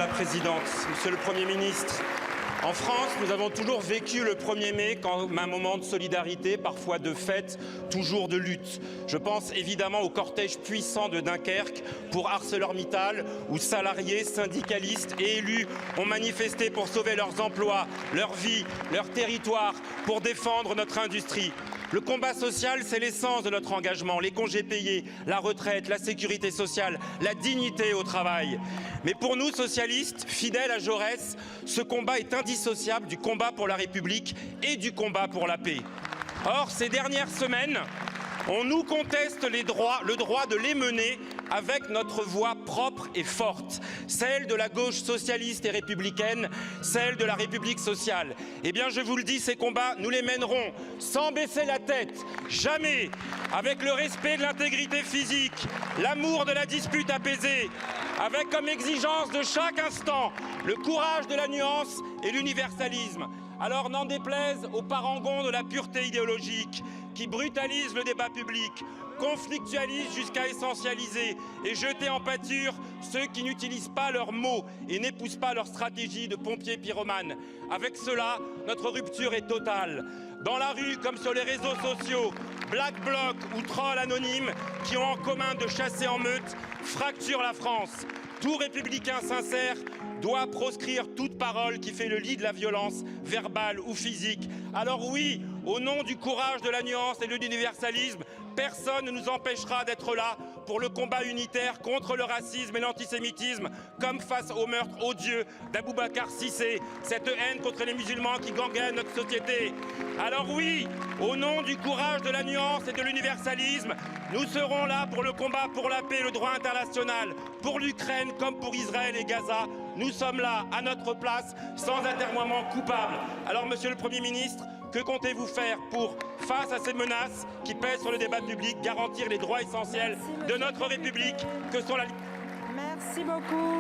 La présidente, monsieur le Premier ministre, en France, nous avons toujours vécu le 1er mai comme un moment de solidarité, parfois de fête, toujours de lutte. Je pense évidemment au cortège puissant de Dunkerque pour ArcelorMittal, où salariés, syndicalistes et élus ont manifesté pour sauver leurs emplois, leur vie, leur territoire, pour défendre notre industrie. Le combat social, c'est l'essence de notre engagement, les congés payés, la retraite, la sécurité sociale, la dignité au travail. Mais pour nous, socialistes, fidèles à Jaurès, ce combat est indissociable du combat pour la République et du combat pour la paix. Or, ces dernières semaines, on nous conteste le droit de les mener avec notre voix propre et forte, celle de la gauche socialiste et républicaine, celle de la République sociale. Eh bien, je vous le dis, ces combats, nous les mènerons sans baisser la tête, jamais, avec le respect de l'intégrité physique, l'amour de la dispute apaisée, avec comme exigence de chaque instant le courage de la nuance et l'universalisme. Alors n'en déplaise aux parangons de la pureté idéologique qui brutalisent le débat public, conflictualisent jusqu'à essentialiser et jeter en pâture ceux qui n'utilisent pas leurs mots et n'épousent pas leur stratégie de pompiers pyromanes. Avec cela, notre rupture est totale. Dans la rue comme sur les réseaux sociaux, Black Bloc ou trolls anonymes qui ont en commun de chasser en meute fracturent la France. Tout républicain sincère doit proscrire toute parole qui fait le lit de la violence verbale ou physique. Alors oui, au nom du courage, de la nuance et de l'universalisme, personne ne nous empêchera d'être là pour le combat unitaire contre le racisme et l'antisémitisme, comme face au meurtre odieux d'Aboubacar Cissé, cette haine contre les musulmans qui gangrène notre société. Alors oui, au nom du courage, de la nuance et de l'universalisme, nous serons là pour le combat pour la paix et le droit international, pour l'Ukraine comme pour Israël et Gaza. Nous sommes là, à notre place, sans atermoiement coupable. Alors, monsieur le Premier ministre, que comptez-vous faire pour, face à ces menaces qui pèsent sur le débat public, garantir les droits essentiels de notre République, que sont la... Merci beaucoup.